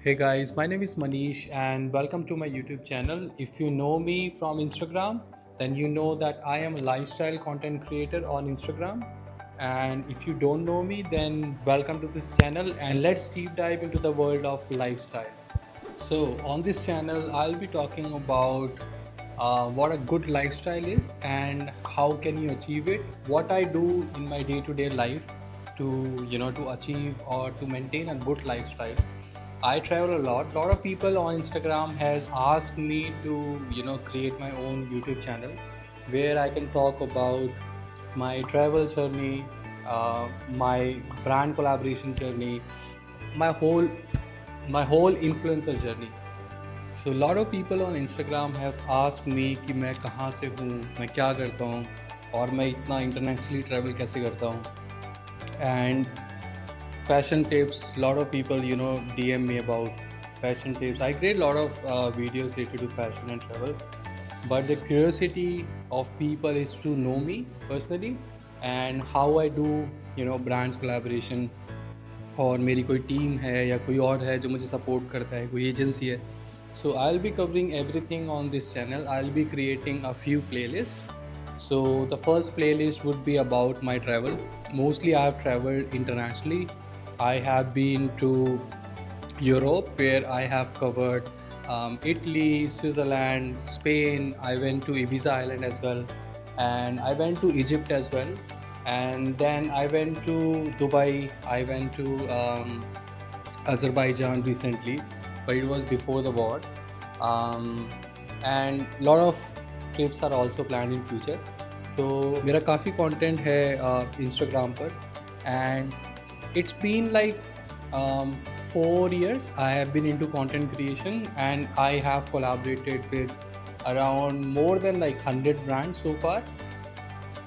Hey guys, my name is Manish and welcome to my YouTube channel. If you know me from Instagram, then you know that I am a lifestyle content creator on Instagram. And if you don't know me, then welcome to this channel and let's deep dive into the world of lifestyle. So, on this channel, I'll be talking about what a good lifestyle is and how can you achieve it, what I do in my day-to-day life to achieve or to maintain a good lifestyle. I travel a lot. A lot of people on Instagram has asked me to create my own YouTube channel where I can talk about my travel journey, my brand collaboration journey, my whole my whole influencer journey. So a lot of people on Instagram has asked me कि मैं कहाँ से हूँ, मैं क्या करता हूँ और मैं इतना इंटरनेशनली ट्रैवल कैसे करता हूँ. And fashion tips, lot of people DM me about fashion tips. I create a lot of videos related to fashion and travel, but the curiosity of people is to know me personally and how I do brands collaboration, और मेरी कोई team है या कोई और है जो मुझे सपोर्ट करता है, कोई एजेंसी है. So I'll be covering everything on this channel. I'll be creating a few playlists. So the first playlist would be about my travel. Mostly I have traveled internationally. I have been to Europe where I have covered Italy, Switzerland, Spain. I went to Ibiza Island as well, and I went to Egypt as well. And then I went to Dubai. I went to Azerbaijan recently, but it was before the war. And lot of trips are also planned in future. तो मेरा काफ़ी content है Instagram पर, and it's been like 4 years I have been into content creation, and I have collaborated with around more than like 100 brands so far.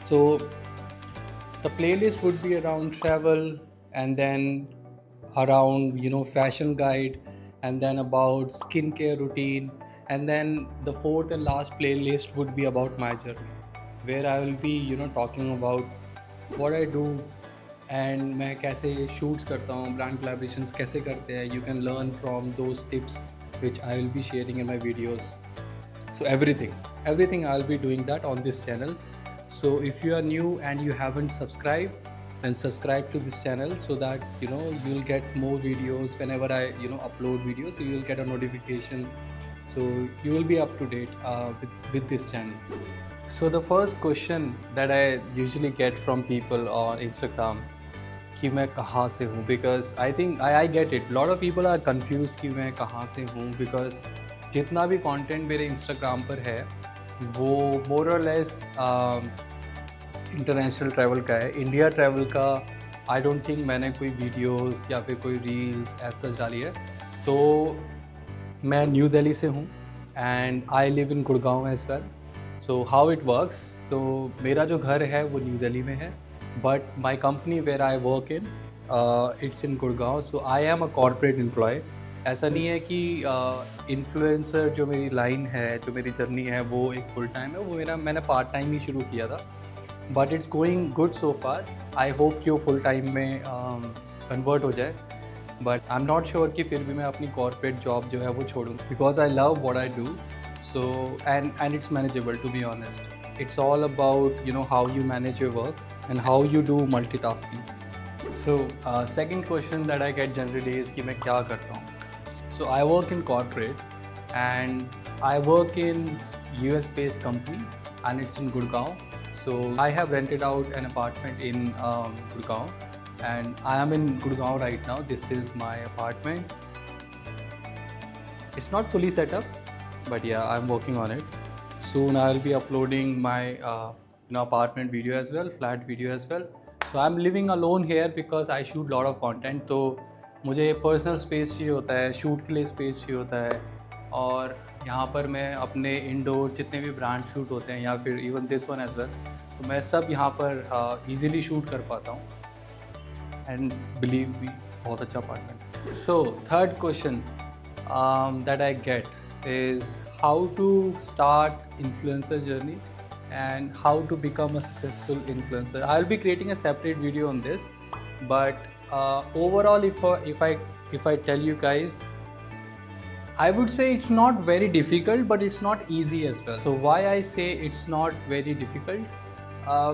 So the playlist would be around travel, and then around fashion guide, and then about skincare routine, and then the fourth and last playlist would be about my journey, where I will be talking about what I do and मैं कैसे shoots करता हूँ, brand collaborations कैसे करते हैं. You can learn from those tips which I will be sharing in my videos. So everything I'll be doing that on this channel. So if you are new and you haven't subscribed, then subscribe to this channel so that you'll get more videos whenever I upload videos. So you'll get a notification, so you will be up to date with this channel. So the first question that I usually get from people on Instagram कि मैं कहाँ से हूँ, because I think I get it. Lot of people are confused कि मैं कहाँ से हूँ, because जितना भी कंटेंट मेरे इंस्टाग्राम पर है वो मोर और लेस इंटरनेशनल ट्रैवल का है. इंडिया ट्रैवल का आई डोंट थिंक मैंने कोई वीडियोस या फिर कोई रील्स ऐसा डाली है. तो मैं न्यू दिल्ली से हूँ and I live in Gurgaon as well. So how it works, so मेरा जो घर है वो न्यू दिल्ली में है, but my company where I work in it's in Gurgaon. So I am a corporate employ. ऐसा नहीं है कि इन्फ्लुएंसर जो मेरी लाइन है, जो मेरी जर्नी है, वो एक फुल टाइम है. वो मैंने पार्ट टाइम ही शुरू किया था, but it's going good so far. I hope कि वो फुल टाइम में कन्वर्ट हो जाए, but I am not sure कि फिर भी मैं अपनी कॉर्पोरेट जॉब जो है वो छोड़ूँ, because I love what I do. So and it's manageable, to be honest. It's all about how you manage your work and how you do multitasking. So second question that I get generally is कि मैं क्या करता हूँ. So I work in corporate, and I work in US based company, and it's in Gurgaon. So I have rented out an apartment in Gurgaon, and I am in Gurgaon right now. This is my apartment. It's not fully set up, but yeah, I'm working on it. Soon I'll be uploading my apartment video as well, flat video as well. So I'm living alone here because I shoot lot of content. तो मुझे personal space चाहिए होता है, shoot के लिए space चाहिए होता है, और यहाँ पर मैं अपने इंडोर जितने भी ब्रांड शूट होते हैं या फिर even this one as well, तो मैं सब यहाँ पर ईजिली शूट कर पाता हूँ. एंड बिलीव मी, बहुत अच्छा apartment. So third question that I get is how to start influencer journey and how to become a successful influencer. I'll be creating a separate video on this, but overall, if I tell you guys, I would say it's not very difficult, but it's not easy as well. So why I say it's not very difficult?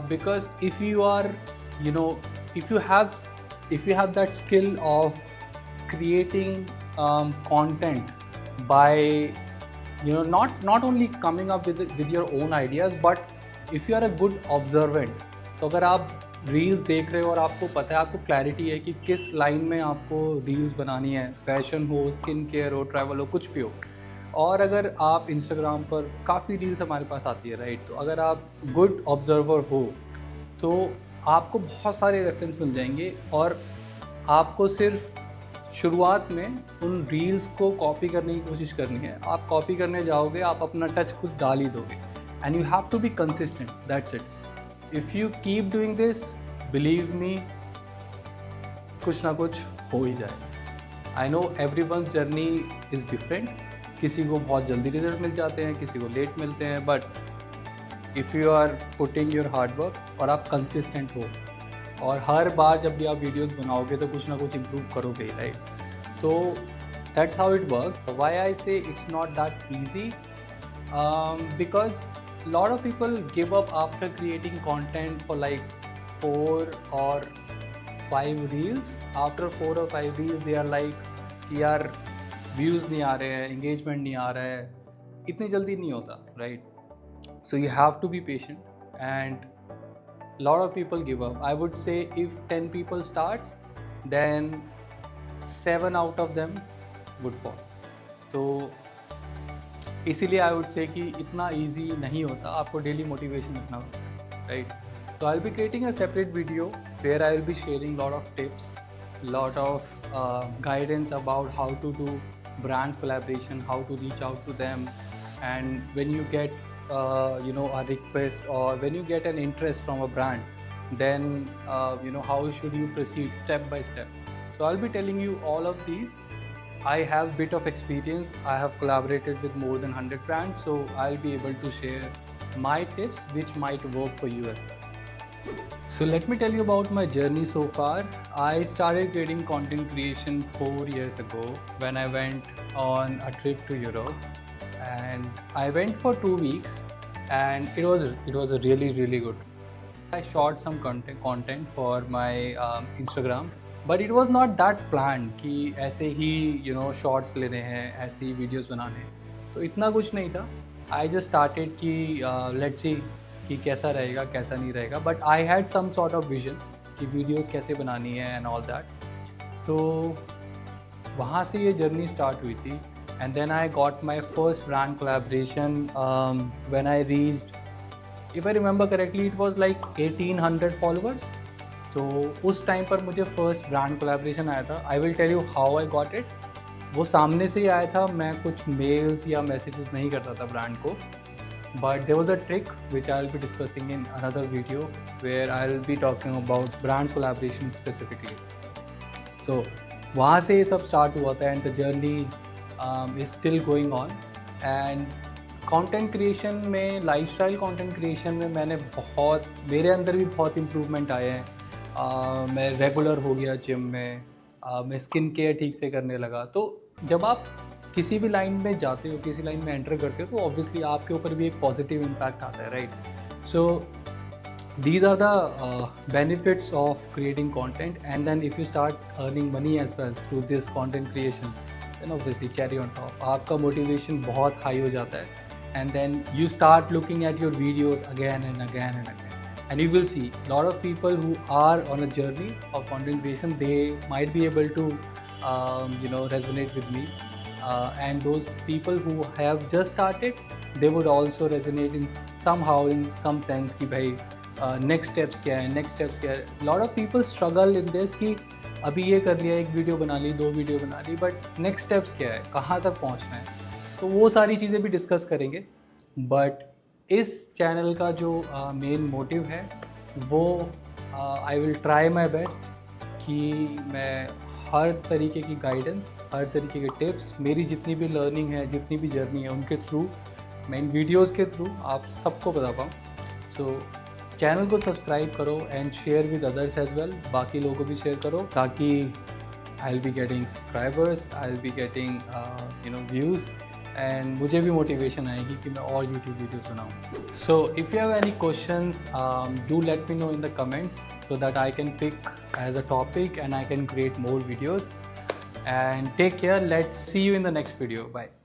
Because if you are, you know, if you have, if you have that skill of creating content by, you know, not only coming up with your own ideas, but if you are a good observant, तो अगर आप reels देख रहे हो और आपको पता है, आपको क्लैरिटी है कि किस लाइन में आपको रील्स बनानी है, फैशन हो, स्किन केयर हो, ट्रैवल हो, कुछ भी हो, और अगर आप इंस्टाग्राम पर काफ़ी रील्स हमारे पास आती है, राइट, तो अगर आप गुड ऑब्जर्वर हो तो आपको बहुत सारे रेफरेंस मिल जाएंगे और आपको सिर्फ शुरुआत में उन रील्स को कॉपी करने की कोशिश करनी है। आप कॉपी करने जाओगे, आप अपना टच खुद डाल ही दोगे, and you have to be consistent, that's it. If you keep doing this, believe me, कुछ ना कुछ हो ही जाए। I know everyone's journey is different, किसी को बहुत जल्दी रिजल्ट मिल जाते हैं, किसी को लेट मिलते हैं, but if you are putting your hard work और आप कंसिस्टेंट हो, और हर बार जब भी आप वीडियोस बनाओगे तो कुछ ना कुछ इम्प्रूव करोगे, राइट? तो that's how it works. Why I say it's not that easy, because lot of people give up after creating content for like 4 or 5 reels. After 4 or 5 reels they are like कि यार views नहीं आ रहे हैं, engagement नहीं आ रहा है, इतनी जल्दी नहीं होता, right? So you have to be patient, and lot of people give up. I would say if 10 people starts, then 7 out of them would fall. तो इसीलिए आई वुड से कि इतना ईजी नहीं होता, आपको डेली मोटिवेशन रखना होता है, राइट? तो I will be creating a separate video where I will be sharing lot of tips, lot of guidance about how to do brands collaboration, how to reach out to them, and when you get you know, a request, or when you get an interest from a brand, then you know, how should you proceed step by step. So I'll be telling you all of these. I have bit of experience. I have collaborated with more than 100 brands, so I'll be able to share my tips which might work for you as well. So let me tell you about my journey so far. I started creating content creation 4 years ago when I went on a trip to Europe, and I went for 2 weeks, and it was a really good. I shot some content for my Instagram, but it was not that plan कि ऐसे ही, you know, shorts लेने हैं, ऐसे ही videos बनाने हैं, तो इतना कुछ नहीं था। आई जस्ट स्टार्टेड कि लेट्स सी कि कैसा रहेगा, कैसा नहीं रहेगा, but I had some sort of vision कि वीडियोज़ कैसे बनानी है एंड ऑल दैट। तो वहाँ से ये जर्नी स्टार्ट हुई थी, and then I got my first brand collaboration when I reached, if I remember correctly, it was like 1800 followers. तो उस टाइम पर मुझे फर्स्ट ब्रांड कोलैबोरेशन आया था। I will tell you how I got it. वो सामने से ही आया था, मैं कुछ मेल्स या मैसेजेस नहीं करता था ब्रांड को, but there was a trick which I will be discussing in another video where I will be talking about brands collaboration specifically. So वहाँ से ये सब स्टार्ट हुआ था, and the journey is still going on. And content creation में, lifestyle content creation में मैंने बहुत, मेरे अंदर भी बहुत इम्प्रूवमेंट आए हैं। मैं रेगुलर हो गया जिम में, मैं स्किन केयर ठीक से करने लगा। तो जब आप किसी भी लाइन में जाते हो, किसी लाइन में एंटर करते हो, तो ऑब्वियसली आपके ऊपर भी एक पॉजिटिव इम्पैक्ट आता है, right? So these are the benefits of creating content, and then if you start earning money as well through this content creation, then obviously cherry on top, आपका motivation बहुत high हो जाता है, and then you start looking at your videos again and again and again, and you will see lot of people who are on a journey of content creation, they might be able to you know, resonate with me, and those people who have just started, they would also resonate in somehow, in some sense कि भाई next steps क्या है, next steps क्या है। Lot of people struggle in this कि अभी ये कर लिया, एक वीडियो बना ली, 2 वीडियो बना ली, बट नेक्स्ट स्टेप्स क्या है, कहाँ तक पहुँचना है। तो वो सारी चीज़ें भी डिस्कस करेंगे, बट इस चैनल का जो मेन मोटिव है वो I will try my best कि मैं हर तरीके की गाइडेंस, हर तरीके के टिप्स, मेरी जितनी भी लर्निंग है, जितनी भी जर्नी है, उनके थ्रू, मैं इन वीडियोज़ के थ्रू आप सबको बता पाऊँ। सो चैनल को सब्सक्राइब करो and share with others as well, बाकी लोगों को भी शेयर करो, ताकि I'll be getting subscribers, I'll be getting views, and मुझे भी motivation आएगी कि मैं और YouTube videos बनाऊँ. So if you have any questions, do let me know in the comments so that I can pick as a topic and I can create more videos. And take care. Let's see you in the next video. Bye.